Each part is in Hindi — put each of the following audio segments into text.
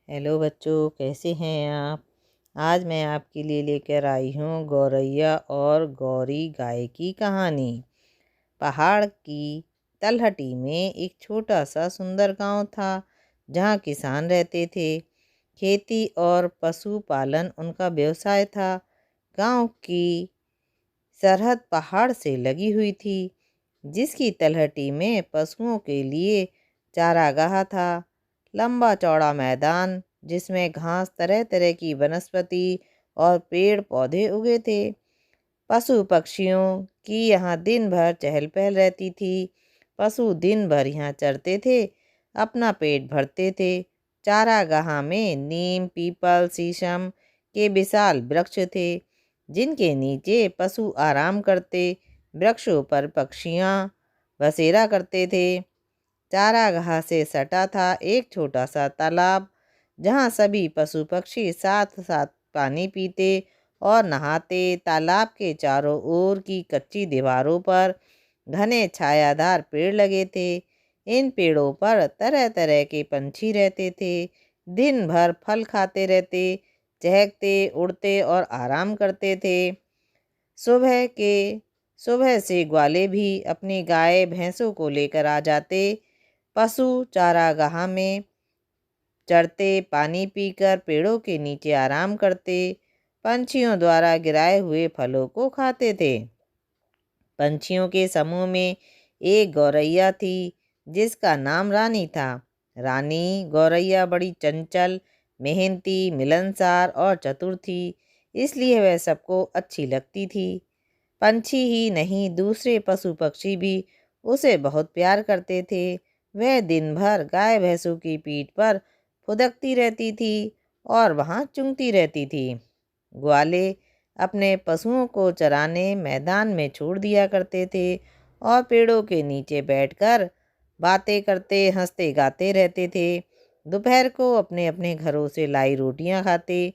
हेलो बच्चों, कैसे हैं आप। आज मैं आपके लिए लेकर आई हूँ गौरैया और गौरी गाय की कहानी। पहाड़ की तलहटी में एक छोटा सा सुंदर गांव था जहाँ किसान रहते थे। खेती और पशुपालन उनका व्यवसाय था। गांव की सरहद पहाड़ से लगी हुई थी, जिसकी तलहटी में पशुओं के लिए चारागाह था। लंबा चौड़ा मैदान जिसमें घास, तरह तरह की वनस्पति और पेड़ पौधे उगे थे। पशु पक्षियों की यहाँ दिन भर चहल पहल रहती थी। पशु दिन भर यहाँ चरते थे, अपना पेट भरते थे। चारागाह में नीम, पीपल, शीशम के विशाल वृक्ष थे, जिनके नीचे पशु आराम करते। वृक्षों पर पक्षियाँ बसेरा करते थे। चारागाह से सटा था एक छोटा सा तालाब, जहाँ सभी पशु पक्षी साथ साथ पानी पीते और नहाते। तालाब के चारों ओर की कच्ची दीवारों पर घने छायादार पेड़ लगे थे। इन पेड़ों पर तरह तरह के पंछी रहते थे। दिन भर फल खाते रहते, चहकते, उड़ते और आराम करते थे। सुबह के सुबह से ग्वाले भी अपनी गाय भैंसों को लेकर आ जाते। पशु चारागाह में चरते, पानी पीकर पेड़ों के नीचे आराम करते, पंछियों द्वारा गिराए हुए फलों को खाते थे। पंछियों के समूह में एक गौरैया थी, जिसका नाम रानी था। रानी गौरैया बड़ी चंचल, मेहनती, मिलनसार और चतुर थी, इसलिए वह सबको अच्छी लगती थी। पंछी ही नहीं, दूसरे पशु पक्षी भी उसे बहुत प्यार करते थे। वह दिन भर गाय भैंसों की पीठ पर फुदकती रहती थी और वहाँ चुंगती रहती थी। ग्वाले अपने पशुओं को चराने मैदान में छोड़ दिया करते थे और पेड़ों के नीचे बैठकर बातें करते, हंसते गाते रहते थे। दोपहर को अपने अपने घरों से लाई रोटियां खाते,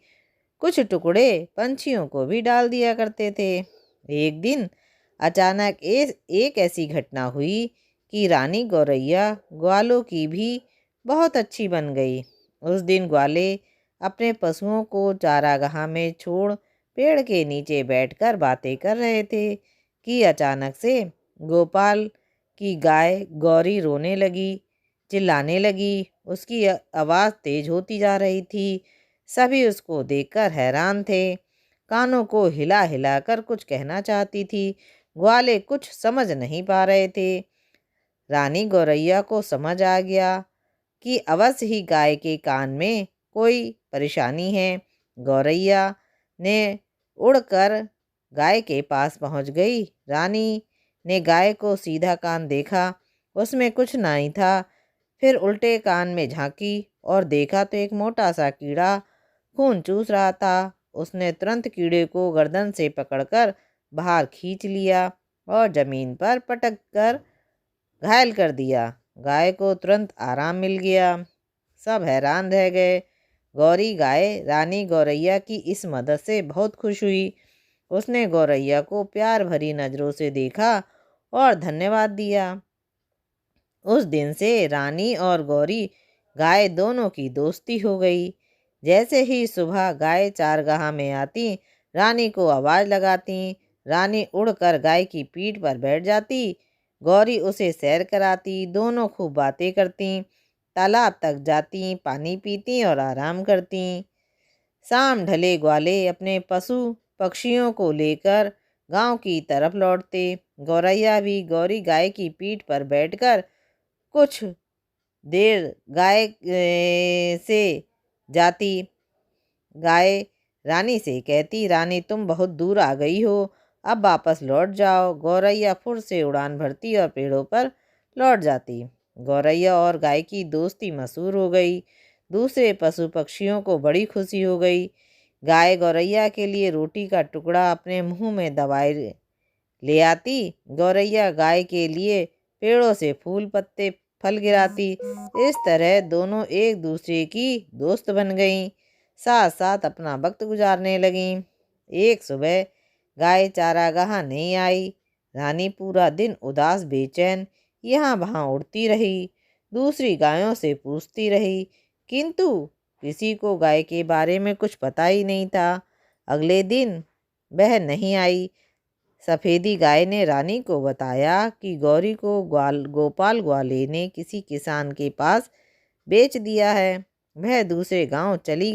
कुछ टुकड़े पंछियों को भी डाल दिया करते थे। एक दिन अचानक एक ऐसी घटना हुई कि रानी गौरैया ग्वालों की भी बहुत अच्छी बन गई। उस दिन ग्वाले अपने पशुओं को चारागाह में छोड़ पेड़ के नीचे बैठकर बातें कर रहे थे कि अचानक से गोपाल की गाय गौरी रोने लगी, चिल्लाने लगी। उसकी आवाज़ तेज होती जा रही थी। सभी उसको देखकर हैरान थे, कानों को हिला हिला कर कुछ कहना चाहती थी। ग्वाले कुछ समझ नहीं पा रहे थे। रानी गौरैया को समझ आ गया कि अवश्य ही गाय के कान में कोई परेशानी है। गौरैया ने उड़कर गाय के पास पहुंच गई। रानी ने गाय को सीधा कान देखा, उसमें कुछ नहीं था। फिर उल्टे कान में झांकी और देखा तो एक मोटा सा कीड़ा खून चूस रहा था। उसने तुरंत कीड़े को गर्दन से पकड़कर बाहर खींच लिया और जमीन पर पटक कर घायल कर दिया। गाय को तुरंत आराम मिल गया। सब हैरान रह गए। गौरी गाय रानी गौरैया की इस मदद से बहुत खुश हुई। उसने गौरैया को प्यार भरी नज़रों से देखा और धन्यवाद दिया। उस दिन से रानी और गौरी गाय दोनों की दोस्ती हो गई। जैसे ही सुबह गाय चारगाह में आती, रानी को आवाज़ लगाती। रानी उड़कर गाय की पीठ पर बैठ जाती। गौरी उसे सैर कराती। दोनों खूब बातें करती, तालाब तक जाती, पानी पीती और आराम करती। शाम ढले ग्वाले अपने पशु पक्षियों को लेकर गांव की तरफ लौटते। गौरैया भी गौरी गाय की पीठ पर बैठकर कुछ देर गाय से जाती। गाय रानी से कहती, रानी तुम बहुत दूर आ गई हो, अब वापस लौट जाओ। गौरैया फुर से उड़ान भरती और पेड़ों पर लौट जाती। गौरैया और गाय की दोस्ती मशहूर हो गई। दूसरे पशु पक्षियों को बड़ी खुशी हो गई। गाय गौरैया के लिए रोटी का टुकड़ा अपने मुंह में दबाए ले आती। गौरैया गाय के लिए पेड़ों से फूल, पत्ते, फल गिराती। इस तरह दोनों एक दूसरे की दोस्त बन गईं, साथ साथ अपना वक्त गुजारने लगीं। एक सुबह गाय चारागाह नहीं आई। रानी पूरा दिन उदास, बेचैन यहाँ वहाँ उड़ती रही, दूसरी गायों से पूछती रही, किंतु किसी को गाय के बारे में कुछ पता ही नहीं था। अगले दिन वह नहीं आई। सफ़ेदी गाय ने रानी को बताया कि गौरी को गोपाल ग्वाले ने किसी किसान के पास बेच दिया है। वह दूसरे गांव चली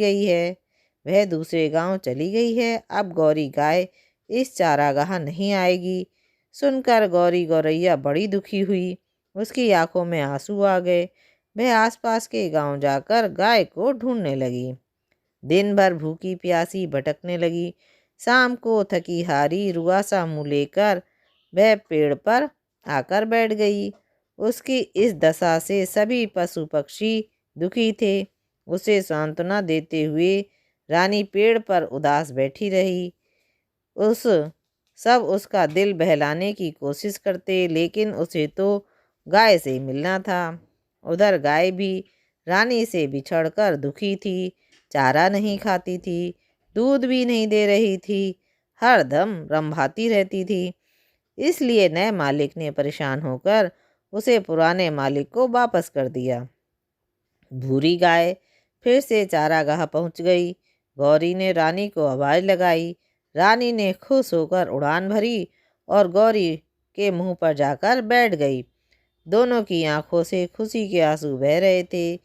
गई है। अब गौरी गाय इस चारागाह नहीं आएगी। सुनकर गौरी गौरैया बड़ी दुखी हुई। उसकी आंखों में आंसू आ गए। वह आसपास के गांव जाकर गाय को ढूंढने लगी। दिन भर भूखी प्यासी भटकने लगी। शाम को थकी हारी रुआसा मुँह लेकर वह पेड़ पर आकर बैठ गई। उसकी इस दशा से सभी पशु पक्षी दुखी थे। उसे सांत्वना देते हुए रानी पेड़ पर उदास बैठी रही। उसका दिल बहलाने की कोशिश करते, लेकिन उसे तो गाय से मिलना था। उधर गाय भी रानी से बिछड़कर दुखी थी। चारा नहीं खाती थी, दूध भी नहीं दे रही थी, हरदम रंभाती रहती थी। इसलिए नए मालिक ने परेशान होकर उसे पुराने मालिक को वापस कर दिया। भूरी गाय फिर से चारागाह पहुंच गई। गौरी ने रानी को आवाज़ लगाई। रानी ने खुश होकर उड़ान भरी और गौरी के मुंह पर जाकर बैठ गई। दोनों की आंखों से खुशी के आंसू बह रहे थे।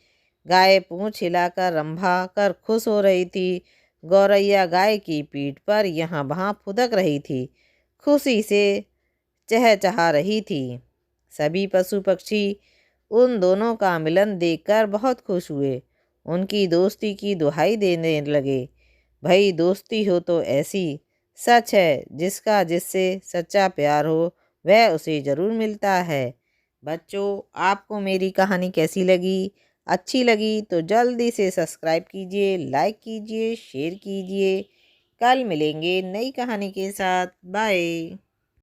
गाय पूंछ हिलाकर रंभा कर खुश हो रही थी। गौरैया गाय की पीठ पर यहाँ वहाँ फुदक रही थी, खुशी से चहचहा रही थी। सभी पशु पक्षी उन दोनों का मिलन देखकर बहुत खुश हुए। उनकी दोस्ती की दुहाई देने लगे। भाई, दोस्ती हो तो ऐसी। सच है, जिसका जिससे सच्चा प्यार हो वह उसे ज़रूर मिलता है। बच्चों, आपको मेरी कहानी कैसी लगी? अच्छी लगी तो जल्दी से सब्सक्राइब कीजिए, लाइक कीजिए, शेयर कीजिए। कल मिलेंगे नई कहानी के साथ। बाय।